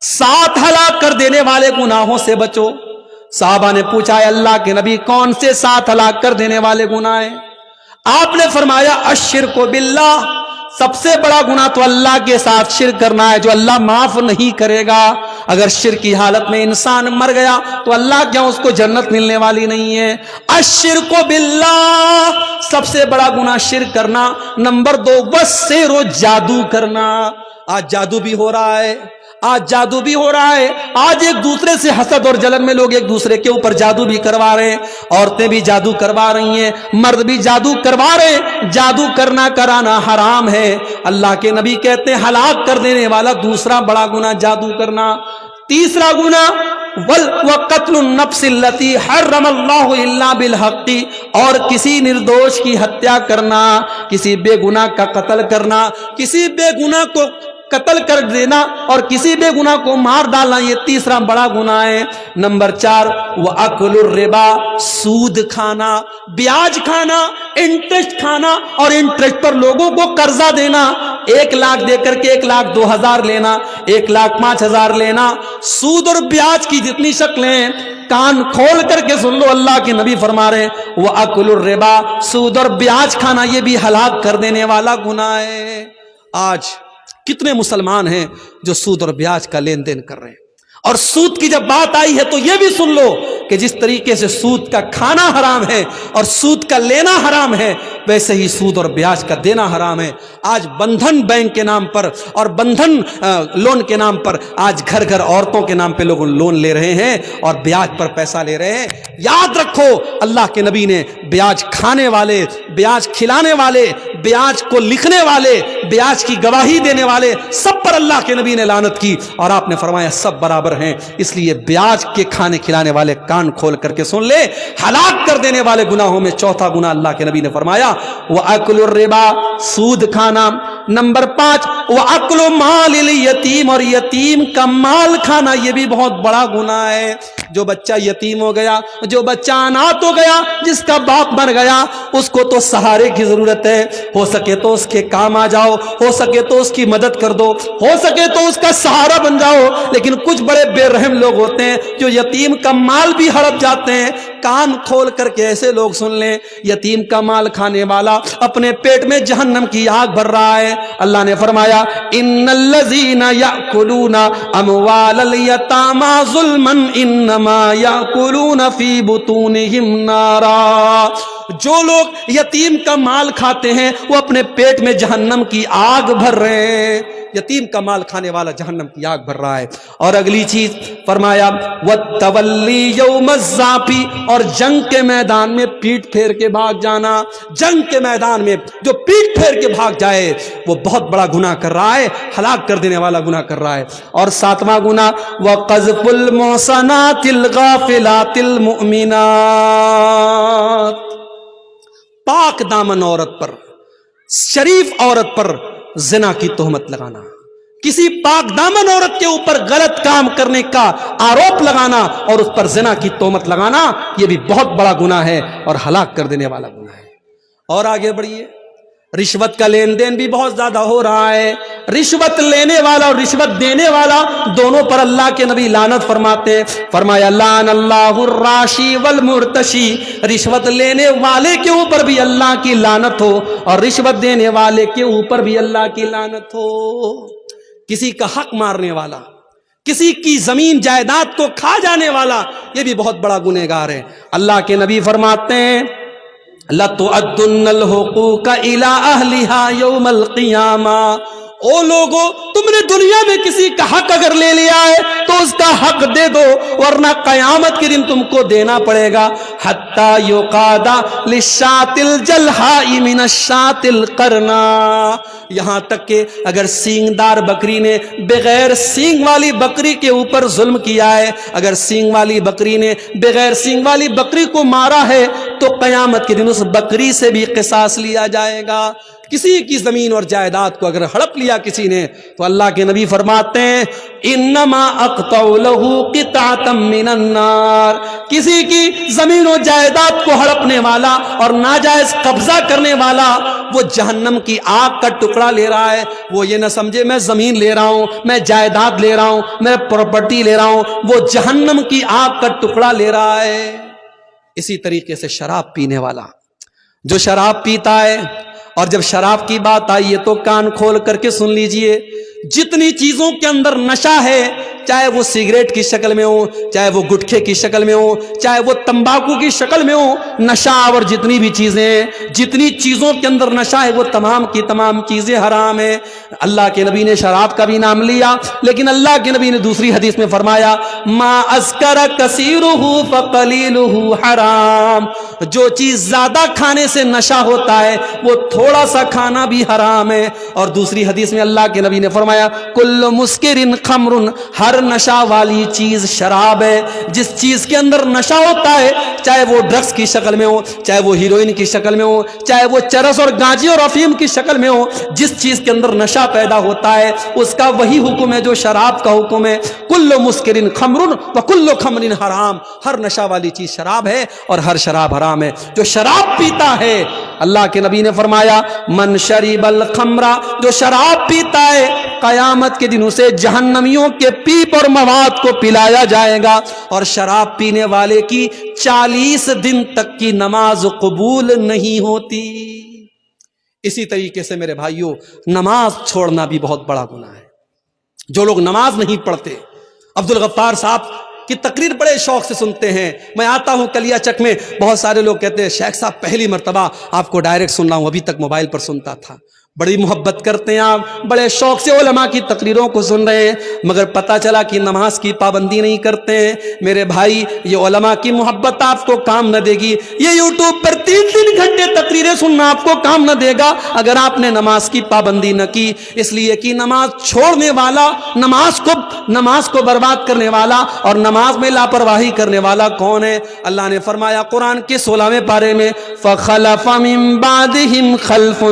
ساتھ ہلاک کر دینے والے گناہوں سے بچو۔ صحابہ نے پوچھا ہے اللہ کے نبی کون سے ساتھ ہلاک کر دینے والے گناہ ہیں؟ آپ نے فرمایا الشرک باللہ، سب سے بڑا گناہ تو اللہ کے ساتھ شرک کرنا ہے، جو اللہ معاف نہیں کرے گا۔ اگر شرک کی حالت میں انسان مر گیا تو اللہ کیا اس کو جنت ملنے والی نہیں ہے؟ الشرک باللہ، سب سے بڑا گناہ شرک کرنا۔ نمبر 2 والسحر، جادو کرنا۔ آج جادو بھی ہو رہا ہے، آج جادو بھی ہو رہا ہے۔ آج ایک دوسرے سے حسد اور جلن میں لوگ ایک دوسرے کے اوپر جادو بھی کروا رہے ہیں، عورتیں بھی جادو کروا رہی ہیں، مرد بھی جادو کروا رہے ہیں۔ جادو کرنا کرانا حرام ہے۔ اللہ کے نبی کہتے ہیں ہلاک کر دینے والا دوسرا بڑا گناہ جادو کرنا۔ تیسرا گناہ وقتل النفس التي حرم اللہ الا بالحق، اور کسی نردوش کی ہتیا کرنا، کسی بے گناہ کا قتل کرنا، کسی بے گناہ کو قتل کر دینا اور کسی بے گناہ کو مار ڈالنا، یہ تیسرا بڑا گناہ ہے۔ نمبر 4 وَأَكْلُ الرِّبَا، سود کھانا، بیاج کھانا، انٹرسٹ کھانا، اور انٹرسٹ پر لوگوں کو قرضہ دینا۔ 1 لاکھ دے کر کے 1,02,000 لینا، 1,05,000 لینا۔ سود اور بیاج کی جتنی شکلیں ہیں کان کھول کر کے سن لو، اللہ کے نبی فرما رہے ہیں وَأَكْلُ الرِّبَا، سود اور بیاج کھانا یہ بھی ہلاک کر دینے والا گناہ ہے۔ آج کتنے مسلمان ہیں جو سود اور بیاج کا لین دین کر رہے ہیں؟ اور سود کی جب بات آئی ہے تو یہ بھی سن لو کہ جس طریقے سے سود کا کھانا حرام ہے اور سود کا لینا حرام ہے، ویسے ہی سود اور بیاج کا دینا حرام ہے۔ آج بندھن بینک کے نام پر اور بندھن لون کے نام پر آج گھر گھر عورتوں کے نام پہ لوگ لون لے رہے ہیں اور بیاج پر پیسہ لے رہے ہیں۔ یاد رکھو اللہ کے نبی نے بیاج کھانے والے، بیاج کھلانے والے، بیاج کو لکھنے والے، بیاج کی گواہی دینے والے سب پر اللہ کے نبی نے لعنت کی، اور آپ نے فرمایا سب برابر ہیں۔ اس لیے بیاج کے کھانے کھلانے والے کان کھول کر کے سن لے، ہلاک کر دینے والے گناہوں میں چوتھا گناہ اللہ کے نبی نے فرمایا وَأَكْلُ الرِّبَا، سود کھانا۔ نمبر 5 وَأَكْلُ مَالِ الْيَتِيمِ، اور یتیم کا مال کھانا، یہ بھی بہت بڑا گناہ ہے۔ جو بچہ یتیم ہو گیا، جو بچہ انات ہو گیا، جس کا باپ مر گیا، اس کو تو سہارے کی ضرورت ہے۔ ہو سکے تو اس کے کام آ جاؤ، ہو سکے تو اس کی مدد کر دو، ہو سکے تو اس کا سہارا بن جاؤ۔ لیکن کچھ بڑے بے رحم لوگ ہوتے ہیں جو یتیم کا مال بھی ہڑپ جاتے ہیں۔ کان کھول کر کے ایسے لوگ سن لیں، یتیم کا مال کھانے والا اپنے پیٹ میں جہنم کی آگ بھر رہا ہے۔ اللہ نے فرمایا ان الذین یأکلون اموال الیتامی ظلما انما یأکلون فی بطونہم نارا، جو لوگ یتیم کا مال کھاتے ہیں وہ اپنے پیٹ میں جہنم کی آگ بھر رہے ہیں۔ یتیم کا مال کھانے والا جہنم کی آگ بھر رہا ہے۔ اور اگلی چیز فرمایا وَالتَّوَلِّي يَوْمَ الزَّحْفِ، اور جنگ کے میدان میں پیٹ پھیر کے بھاگ جانا۔ جنگ کے میدان میں جو پیٹ پھیر کے بھاگ جائے وہ بہت بڑا گناہ کر رہا ہے، ہلاک کر دینے والا گناہ کر رہا ہے۔ اور 7واں گناہ وَقَذْفُ الْمُحْصَنَاتِ الْغَافِلَاتِ الْمُؤْمِنَاتِ، پاک دامن عورت پر، شریف عورت پر زنا کی تہمت لگانا، کسی پاک دامن عورت کے اوپر غلط کام کرنے کا آروپ لگانا اور اس پر زنا کی تہمت لگانا، یہ بھی بہت بڑا گناہ ہے اور ہلاک کر دینے والا گناہ ہے۔ اور آگے بڑھیے، رشوت کا لین دین بھی بہت زیادہ ہو رہا ہے۔ رشوت لینے والا اور رشوت دینے والا دونوں پر اللہ کے نبی لعنت فرماتے، فرمایا لعن اللہ الراشی والمرتشی، رشوت لینے والے کے اوپر بھی اللہ کی لعنت ہو اور رشوت دینے والے کے اوپر بھی اللہ کی لعنت ہو۔ کسی کا حق مارنے والا، کسی کی زمین جائیداد کو کھا جانے والا، یہ بھی بہت بڑا گنہگار ہے۔ اللہ کے نبی فرماتے ہیں لَتُؤَدُّنَّ الْحُقُوقَ إِلَىٰ أَهْلِهَا يَوْمَ الْقِيَامَةِ، او لوگو تم نے دنیا میں کسی کا حق اگر لے لیا ہے تو اس کا حق دے دو، ورنہ قیامت کے دن تم کو دینا پڑے گا۔ حَتَّى يُقَادَ لِلشَّاةِ الْجَلْحَاءِ مِنَ الشَّاةِ الْقَرْنَاءِ، یہاں تک کہ اگر سینگ دار بکری نے بغیر سینگ والی بکری کے اوپر ظلم کیا ہے، اگر سینگ والی بکری نے بغیر سینگ والی بکری کو مارا ہے تو قیامت کے دن اس بکری سے بھی قصاص لیا جائے گا۔ کسی کی زمین اور جائیداد کو اگر ہڑپ لیا کسی نے تو اللہ کے نبی فرماتے ہیں انما اقطع له قطعة من النار، کسی کی زمین و جائیداد کو ہڑپنے والا اور ناجائز قبضہ کرنے والا وہ جہنم کی آگ کا ٹکڑا لے رہا ہے. وہ یہ نہ سمجھے میں زمین لے رہا ہوں، میں جائیداد لے رہا ہوں، میں پراپرٹی لے رہا ہوں، وہ جہنم کی آگ کا ٹکڑا لے رہا ہے. اسی طریقے سے شراب پینے والا، جو شراب پیتا ہے، اور جب شراب کی بات آئی ہے تو کان کھول کر کے سن لیجئے، جتنی چیزوں کے اندر نشہ ہے، چاہے وہ سگریٹ کی شکل میں ہو، چاہے وہ گٹکھے کی شکل میں ہو، چاہے وہ تمباکو کی شکل میں ہو، نشہ اور جتنی بھی چیزیں ہیں، جتنی چیزوں کے اندر نشہ ہے وہ تمام کی تمام چیزیں حرام ہیں. اللہ کے نبی نے شراب کا بھی نام لیا، لیکن اللہ کے نبی نے دوسری حدیث میں فرمایا ما اسکر کثیرہ فقلیلہ حرام، جو چیز زیادہ کھانے سے نشہ ہوتا ہے وہ تھوڑا سا کھانا بھی حرام ہے. اور دوسری حدیث میں اللہ کے نبی نے فرمایا کل مسکر خمر، ہر نشہ والی چیز شراب ہے. جس چیز کے اندر نشہ ہوتا ہے، چاہے وہ ڈرگس کی شکل میں ہو، چاہے وہ ہیروئن کی شکل میں ہو، چاہے وہ چرس اور گانجے اور افیم کی شکل میں ہو، جس چیز کے اندر نشہ پیدا ہوتا ہے اس کا وہی حکم ہے جو شراب کا حکم ہے. کل مسکر خمر وکل خمر حرام، ہر نشہ والی چیز شراب ہے اور ہر شراب حرام ہے. جو شراب پیتا ہے، اللہ کے نبی نے فرمایا من شریب الخمر، جو شراب پیتا ہے قیامت کے دن اسے جہنمیوں کے پیپ اور مواد کو پلایا جائے گا، اور شراب پینے والے کی 40 دن تک کی نماز قبول نہیں ہوتی. اسی طریقے سے میرے بھائیوں، نماز چھوڑنا بھی بہت بڑا گناہ ہے. جو لوگ نماز نہیں پڑھتے، عبدالغفار صاحب کی تقریر بڑے شوق سے سنتے ہیں. میں آتا ہوں کلیا چک میں، بہت سارے لوگ کہتے ہیں شیخ صاحب پہلی مرتبہ آپ کو ڈائریکٹ سن رہا ہوں، ابھی تک موبائل پر سنتا تھا. بڑی محبت کرتے ہیں آپ، بڑے شوق سے علماء کی تقریروں کو سن رہے ہیں، مگر پتہ چلا کہ نماز کی پابندی نہیں کرتے ہیں. میرے بھائی، یہ علماء کی محبت آپ کو کام نہ دے گی، یہ یوٹیوب پر 3 گھنٹے تقریریں سننا آپ کو کام نہ دے گا اگر آپ نے نماز کی پابندی نہ کی. اس لیے کہ نماز چھوڑنے والا، نماز کو برباد کرنے والا اور نماز میں لاپرواہی کرنے والا کون ہے؟ اللہ نے فرمایا قرآن کے 16ویں پارے میں فَخَلَفَ مِن بَعْدِهِمْ خَلْفٌ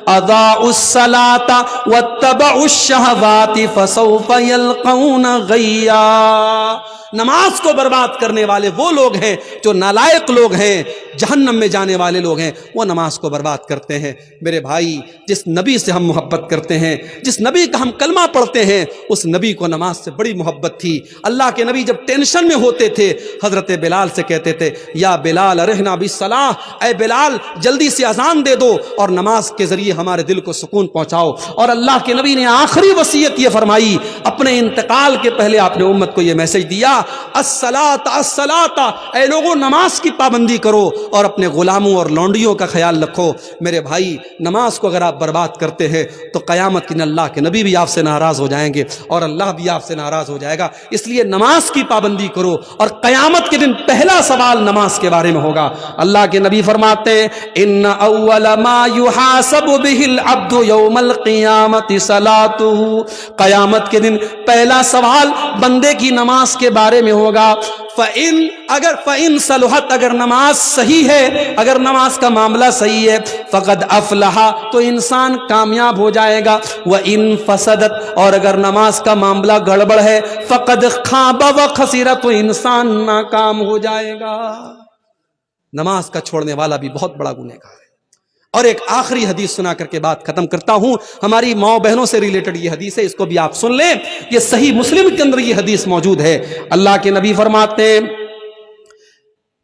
أَضَاعُوا الصَّلَاةَ وَاتَّبَعُوا الشَّهَوَاتِ فَسَوْفَ يَلْقَوْنَ غَيًّا. نماز کو برباد کرنے والے وہ لوگ ہیں جو نالائق لوگ ہیں، جہنم میں جانے والے لوگ ہیں، وہ نماز کو برباد کرتے ہیں. میرے بھائی، جس نبی سے ہم محبت کرتے ہیں، جس نبی کا ہم کلمہ پڑھتے ہیں، اس نبی کو نماز سے بڑی محبت تھی. اللہ کے نبی جب ٹینشن میں ہوتے تھے، حضرت بلال سے کہتے تھے یا بلال ارحنا بالصلاۃ، اے بلال جلدی سے اذان دے دو اور نماز کے ذریعے ہمارے دل کو سکون پہنچاؤ. اور اللہ کے نبی نے آخری وصیت یہ فرمائی، اپنے انتقال کے پہلے آپ نے امت کو یہ میسج دیا الصلاۃ الصلاۃ، اے لوگوں نماز کی پابندی کرو اور اپنے غلاموں اور لونڈیوں کا خیال رکھو. میرے بھائی، نماز کو اگر آپ برباد کرتے ہیں تو قیامت کے دن اللہ کے نبی بھی آپ سے ناراض ہو جائیں گے اور اللہ بھی آپ سے ناراض ہو جائے گا. اس لیے نماز کی پابندی کرو، اور قیامت کے دن پہلا سوال نماز کے بارے میں ہوگا. اللہ کے نبی فرماتے ہیں ان اول ما یحاسب به العبد یوم القیامت صلاته، قیامت کے دن پہلا سوال بندے کی نماز کے بارے میں ہوگا. فَإِن صلحت، اگر نماز صحیح ہے، اگر نماز کا معاملہ صحیح ہے، فقد افلح، تو انسان کامیاب ہو جائے گا. وَإِن فسدت، اور اگر نماز کا معاملہ گڑبڑ ہے، فقد خاب وخسر، تو انسان ناکام ہو جائے گا. نماز کا چھوڑنے والا بھی بہت بڑا گنہگار ہے. اور ایک آخری حدیث سنا کر کے بات ختم کرتا ہوں. ہماری ماؤں بہنوں سے ریلیٹڈ یہ حدیث ہے، اس کو بھی آپ سن لیں. یہ صحیح مسلم کے اندر یہ حدیث موجود ہے. اللہ کے نبی فرماتے ہیں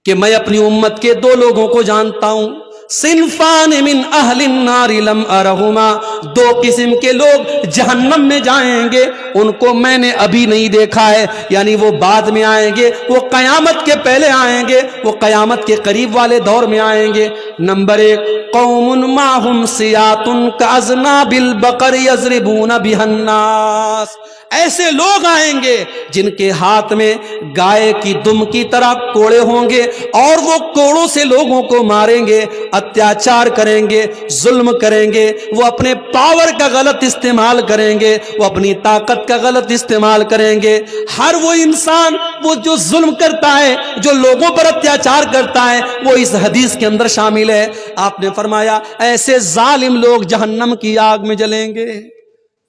کہ میں اپنی امت کے 2 لوگوں کو جانتا ہوں، صنفان من اہل النار لم ارہما، 2 قسم کے لوگ جہنم میں جائیں گے، ان کو میں نے ابھی نہیں دیکھا ہے، یعنی وہ بعد میں آئیں گے، وہ قیامت کے پہلے آئیں گے، وہ قیامت کے قریب والے دور میں آئیں گے. نمبر 1 قوم معهم سیات کاذناب البقر یضربون بها الناس، ایسے لوگ آئیں گے جن کے ہاتھ میں گائے کی دم کی طرح کوڑے ہوں گے، اور وہ کوڑوں سے لوگوں کو ماریں گے، اتیاچار کریں گے، ظلم کریں گے، وہ اپنے پاور کا غلط استعمال کریں گے، وہ اپنی طاقت کا غلط استعمال کریں گے. ہر وہ انسان وہ جو ظلم کرتا ہے، جو لوگوں پر اتیاچار کرتا ہے، وہ اس حدیث کے اندر شامل ہے. آپ نے فرمایا ایسے ظالم لوگ جہنم کی آگ میں جلیں گے.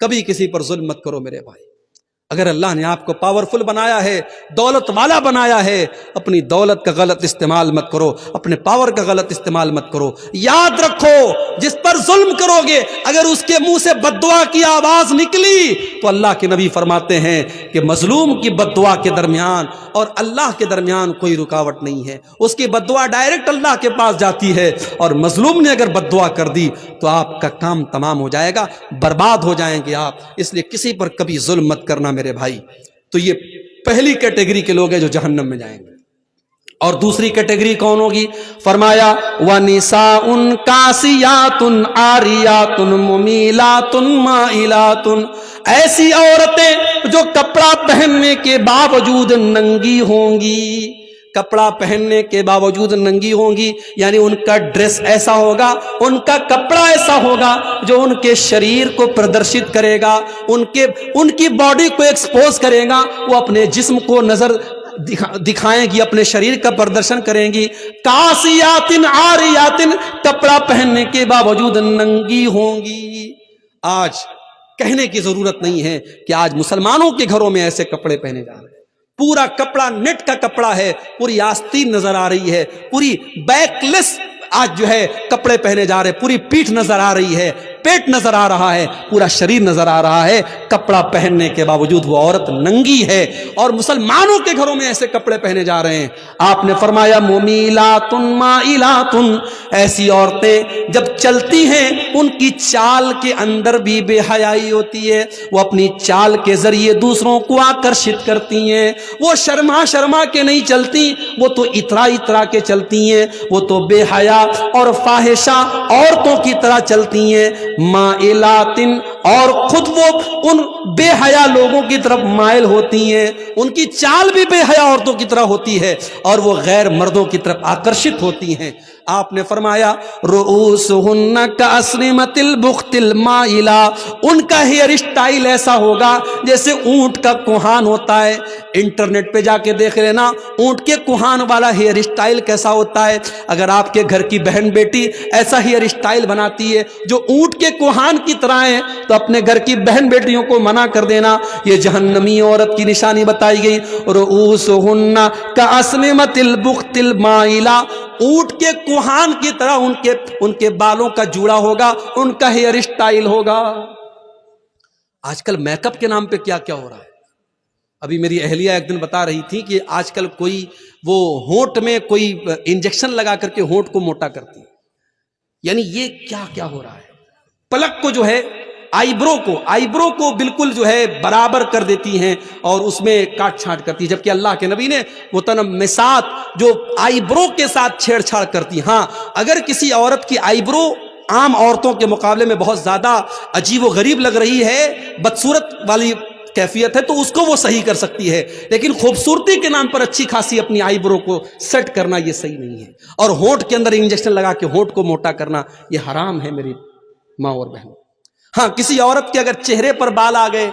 کبھی کسی پر ظلم مت کرو میرے بھائی. اگر اللہ نے آپ کو پاورفل بنایا ہے، دولت والا بنایا ہے، اپنی دولت کا غلط استعمال مت کرو، اپنے پاور کا غلط استعمال مت کرو. یاد رکھو جس پر ظلم کرو گے اگر اس کے منہ سے بد دعا کی آواز نکلی تو اللہ کے نبی فرماتے ہیں کہ مظلوم کی بد دعا کے درمیان اور اللہ کے درمیان کوئی رکاوٹ نہیں ہے، اس کی بد دعا ڈائریکٹ اللہ کے پاس جاتی ہے، اور مظلوم نے اگر بد دعا کر دی تو آپ کا کام تمام ہو جائے گا، برباد ہو جائیں گے آپ. اس لیے کسی پر کبھی ظلم مت کرنا میرے بھائی. تو یہ پہلی کیٹیگری کے لوگ ہیں جو جہنم میں جائیں گے. اور دوسری کیٹیگری کون ہوگی؟ فرمایا وَنِسَاءٌ کاسیات عاریات ممیلات مائلات، ایسی عورتیں جو کپڑا پہننے کے باوجود ننگی ہوں گی، کپڑا پہننے کے باوجود ننگی ہوں گی، یعنی ان کا ڈریس ایسا ہوگا، ان کا کپڑا ایسا ہوگا جو ان کے شریر کو پردرشت کرے گا، ان کی باڈی کو ایکسپوز کرے گا، وہ اپنے جسم کو نظر دکھائیں گی، اپنے شریر کا پردرشن کریں گی. کاسیات عاریات، کپڑا پہننے کے باوجود ننگی ہوں گی. آج کہنے کی ضرورت نہیں ہے کہ آج مسلمانوں کے گھروں میں ایسے کپڑے پہنے جا رہے ہیں. پورا کپڑا نیٹ کا کپڑا ہے، پوری آستین نظر آ رہی ہے، پوری بیک لیس آج جو ہے کپڑے پہنے جا رہے، پوری پیٹھ نظر آ رہی ہے، پیٹ نظر آ رہا ہے، پورا شریر نظر آ رہا ہے، کپڑا پہننے کے باوجود وہ عورت ننگی ہے. اور مسلمانوں کے گھروں میں ایسے کپڑے پہنے جا رہے ہیں. آپ نے فرمایا ممیلات مائلات، ایسی عورتیں جب چلتی ہیں ان کی چال کے اندر بھی بے حیائی ہوتی ہے، وہ اپنی چال کے ذریعے دوسروں کو آکرشت کرتی ہیں. وہ شرما شرما کے نہیں چلتی، وہ تو اترا اترا کے چلتی ہیں، وہ تو بے حیا اور فاحشہ عورتوں کی طرح چلتی ہیں. مائلات، اور خود وہ ان بے حیا لوگوں کی طرف مائل ہوتی ہیں، ان کی چال بھی بے حیا عورتوں کی طرح ہوتی ہے، اور وہ غیر مردوں کی طرف آکرشت ہوتی ہیں. آپ نے فرمایا رؤوسہن کاسنمۃ البخت المائلہ، ان کا ہیئر اسٹائل ایسا ہوگا جیسے اونٹ کا کوہان ہوتا ہے. انٹرنیٹ پہ جا کے دیکھ لینا اونٹ کے کوہان والا ہیئر اسٹائل کیسا ہوتا ہے. اگر آپ کے گھر کی بہن بیٹی ایسا ہیئر اسٹائل بناتی ہے جو اونٹ کے کوہان کی طرح ہے تو اپنے گھر کی بہن بیٹیوں کو منع کر دینا. یہ جہنمی عورت کی نشانی بتائی گئی. رؤوسہن کاسنمۃ البخت المائلہ، اونٹ کے کوہان کی طرح ان کے بالوں کا جوڑا ہوگا، ان کا ہیئر اسٹائل ہوگا. آج کل میک اپ کے نام پہ کیا کیا ہو رہا ہے. ابھی میری اہلیہ ایک دن بتا رہی تھی کہ آج کل کوئی وہ ہونٹ میں کوئی انجیکشن لگا کر کے ہونٹ کو موٹا کرتی ہے. یعنی یہ کیا کیا ہو رہا ہے. پلک کو جو ہے آئی برو کو بالکل جو ہے برابر کر دیتی ہیں اور اس میں کاٹ چھانٹ کرتی ہے، جبکہ اللہ کے نبی نے متنمسات جو آئی برو کے ساتھ چھیڑ چھاڑ کرتی. ہاں اگر کسی عورت کی آئی برو عام عورتوں کے مقابلے میں بہت زیادہ عجیب و غریب لگ رہی ہے، بدصورت والی کیفیت ہے، تو اس کو وہ صحیح کر سکتی ہے، لیکن خوبصورتی کے نام پر اچھی خاصی اپنی آئی برو کو سیٹ کرنا یہ صحیح نہیں ہے. اور ہونٹ کے اندر انجیکشن لگا کے ہونٹ کو موٹا کرنا یہ حرام ہے میری ماں اور بہنوں. ہاں کسی عورت کے اگر چہرے پر بال آ گئے،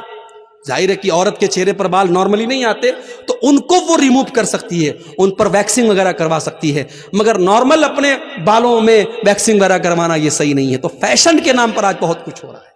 ظاہر ہے کہ عورت کے چہرے پر بال نارملی نہیں آتے، تو ان کو وہ ریموو کر سکتی ہے، ان پر ویکسنگ وغیرہ کروا سکتی ہے، مگر نارمل اپنے بالوں میں ویکسنگ وغیرہ کروانا یہ صحیح نہیں ہے. تو فیشن کے نام پر آج بہت کچھ ہو رہا ہے.